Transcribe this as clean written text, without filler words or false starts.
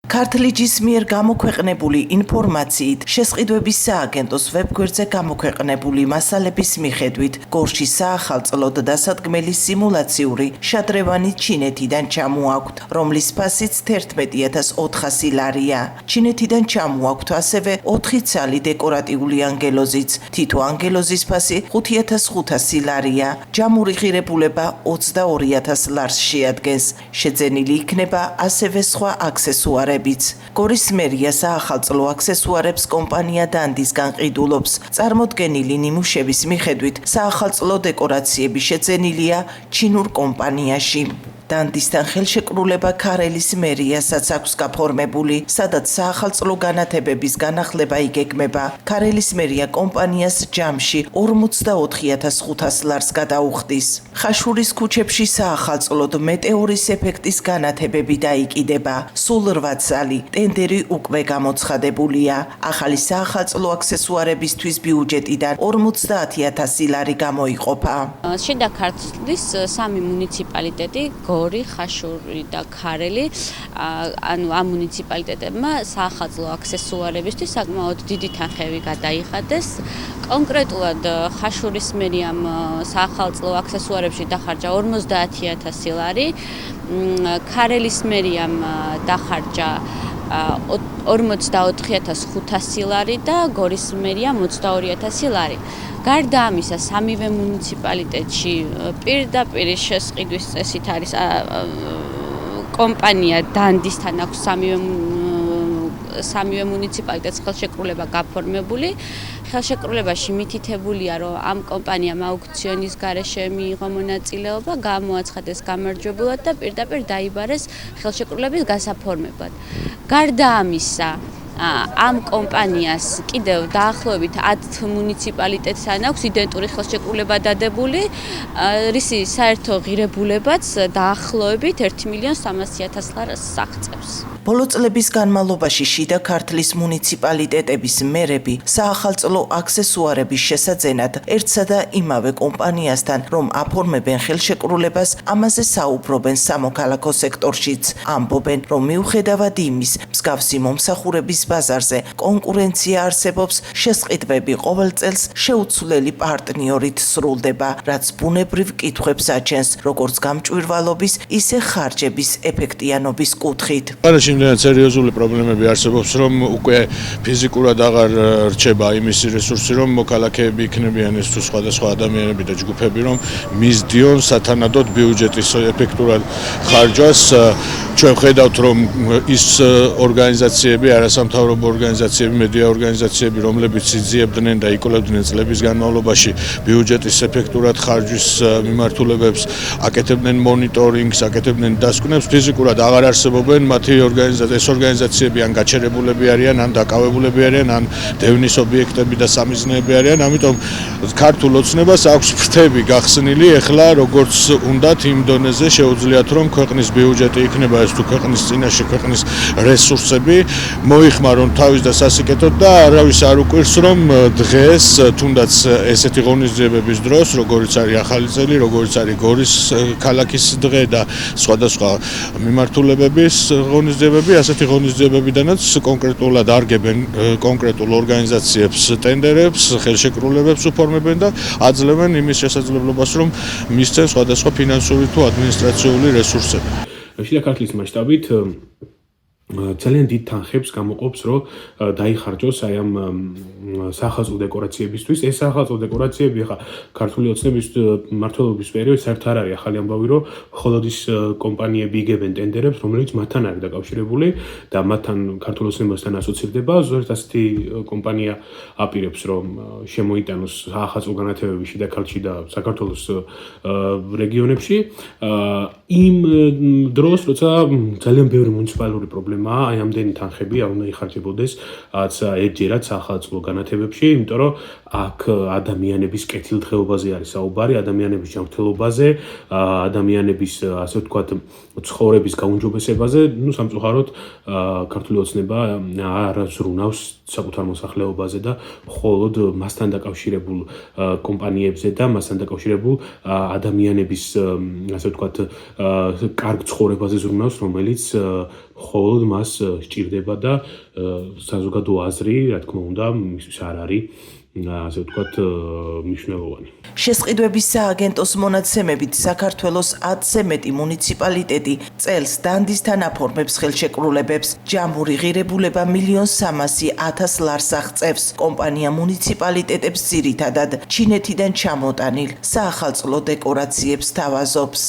ქართლიჯის მიერ გამოქვეყნებული ინფორმაციით შესყიდვების სააგენტოს ვებგვერდზე გამოქვეყნებული მასალების მიხედვით გორში საახალწლოდ დასადგმელი სიმულაციური შადრევანი ჩინეთიდან ჩამოაქვთ, რომლის ფასიც 11,400 ლარია. ჩინეთიდან ჩამოაქვთ ასევე 4 ცალი დეკორატიული ანგელოზიც, თითო ანგელოზის ფასი 5,500 ლარია. ჯამური ღირებულება 22,000 ლარს შეადგენს. შეძენილი იქნება ასევე სხვა აქსესუარები. გორის მერია საახალწლო აქსესუარებს კომპანია დანდისგან ყიდულობს. წარმოდგენილი ნიმუშების მიხედვით საახალწლო დეკორაციები შეძენილია ჩინურ კომპანიაში. დანდისთან ხელშეკრულება ქარელის მერიასაც აქვს გაფორმებული, სადაც საახალწლო განათებების განახლება იგეგმება. ქარელის მერია კომპანიას ჯამში 44,500 ლარს გადაუხდის. ხაშურის ქუჩებში საახალწლოდ მეტეორის ეფექტის განათებები დაიკიდება. სულ 8 წალი ტენდერი უკვე გამოცხადებულია. ახალი საახალწლო აქსესუარებისთვის ბიუჯეტიდან 50,000 ლარი გამოიყოფა. შიდა ქართლის 3 მუნიციპალიტეტი გორი, ხაშური და ქარელი, ანუ ამ მუნიციპალიტეტებმა საახალწლო აქსესუარებისთვის საკმაოდ დიდი თანხები გადაიხადეს. კონკრეტულად ხაშურის მერიამ საახალწლო აქსესუარებში დახარჯა 50,000 ლარი, ქარელის მერიამ დახარჯა 44,500 ლარი და გორის მერიამ 22,000 ლარი. გარდა ამისა, სამივე მუნიციპალიტეტში პირდაპირ შესყიდვის წესით არის კომპანია დანდისთან აქვს სამივე მუნიციპალიტეტს ხელშეკრულება გაფორმებული. ხელშეკრულებაში მითითებულია, რომ ამ კომპანიამ აუქციონის გარეშე მიიღო მონაწილეობა, გამოაცხადეს გამარჯვებულად და პირდაპირ დაიბარეს ხელშეკრულების გასაფორმებლად. გარდა ამისა, ამ კომპანიას კიდევ დაახლოებით 10 მუნიციპალიტეტთან აქვს იდენტური ხელშეკრულება დადებული, რისი საერთო ღირებულებაც დაახლოებით 1,300,000 ლარს აღწევს. ბოლო წლების განმავლობაში შიდა ქართლის მუნიციპალიტეტების მერები საახალწლო აქსესუარების შესაძენად ერთსა და იმავე კომპანიასთან, რომ აფორმებენ ხელშეკრულებას, ამაზე საუბრობენ სამოქალაქო სექტორშიც. ამბობენ, რომ მიუხედავად იმის, მსგავსი მომსახურების ბაზარზე კონკურენცია არსებობს, შესყიდვები ყოველ წელს შეუცვლელი პარტნიორით სრულდება, რაც ბუნებრივ კითხვებს აჩენს, როგორც გამჭვირვალობის, ისე ხარჯების ეფექტიანობის კუთხით. იმდენად სერიოზული პრობლემები არსებობს, რომ უკვე ფიზიკურად აღარ რჩება იმისი რესურსი, რომ მოქალაქეები იქნებიან ეს თუ სხვადასხვა ადამიანები და ჯგუფები, რომ მისდიონ სათანადოდ ბიუჯეტის ეფექტურად ხარჯვას. ჩვენ ვხედავთ, რომ ის ორგანიზაციები, არასამთავრობო ორგანიზაციები, მედია ორგანიზაციები, რომლებიც იძიებდნენ და იკვლევდნენ წლების განმავლობაში ბიუჯეტის ეფექტურად ხარჯვის მიმართულებებს, აკეთებდნენ მონიტორინგს, აკეთებდნენ დასკვნებს, ფიზიკურად აღარ არსებობენ მათი ეს ორგანიზაციები ან გაჩერებულები არიან, ან დაკავებულები არიან, ან დევნის ობიექტები და სამიზნეები არიან. ამიტომ ქართულ ოცნებას აქვს ფრთები გახსნილი, ეხლა როგორც უნდათ იმ დონეზე შეუძლიათ, რომ ქვეყნის ბიუჯეტი იქნება ეს თუ ქვეყნის წინაშე ქვეყნის რესურსები მოიხმარონ თავის და სასიკეთოდ და არავის არ უკვირს, რომ დღეს თუნდაც ესეთი ღონისძიებების დროს, როგორიც არის ახალი წელი, როგორიც არის გორის ქალაქის დღე და სხვადასხვა მიმართულებების ღონისძიებები, ასეთი ღონისძიებებიდანაც კონკრეტულად არგებენ კონკრეტულ ორგანიზაციებს ტენდერებს, ხელშეკრულებებს უფორმებენ და აძლევენ იმის შესაძლებლობას, რომ მისცენ სხვადასხვა ფინანსური თუ ადმინისტრაციული რესურსები. შიდა ქართლის მასშტაბით ძალიან დიდ თანხებს გამოყოფს, რომ დაიხარჯოს აი ამ საახალწლო დეკორაციებისთვის. ეს საახალწლო დეკორაციები ხა ქართული ოცნების მმართველობის პერიოდში საერთოდ არ არის ახალი ამბავი, რომ მხოლოდ ის კომპანიები იგებენ ტენდერებს, რომელიც მათთან არის დაკავშირებული და მათთან ქართულ ოცნებასთან ასოცირდება. ზოგადად ასეთი კომპანია აპირებს, რომ შემოიტანოს საახალწლო განათებები შიდა ქართლში და საქართველოს რეგიონებში. იმ დროს, როცა ძალიან ბევრი მუნიციპალური პრობლემა აი ამდენი თანხები არ უნდა იხარჯებოდეს ერთჯერად საახალწლო განათებებში, იმიტომ რომ აქ ადამიანების კეთილდღეობაზე არის საუბარი, ადამიანების ჯანმრთელობაზე, ადამიანების ასე ვთქვათ ცხოვრების გაუმჯობესებაზე. სამწუხაროდ ქართული ოცნება არ ზრუნავს საკუთარ მოსახლეობაზე და მხოლოდ მასთან დაკავშირებულ კომპანიებზე და მასთან დაკავშირებულ ადამიანების ასე ვთქვათ კარგ ცხოვრებაზე ზრუნავს, რომელიც ხოლოდ მას სჭირდება და საზოგადო აზრი, რა თქმა უნდა, მისთვის არ არის ასე ვთქვათ მნიშვნელოვანი. შესყიდვების სააგენტოს მონაცემებით საქართველოს 10-ზე მეტი მუნიციპალიტეტი წელს დანდისთან აფორმებს ხელშეკრულებებს. ჯამური ღირებულება 1.300.000 ლარს აღწევს. კომპანია მუნიციპალიტეტებს ძირითადად ჩინეთიდან ჩამოტანილ საახალწლო დეკორაციებს თავაზობს.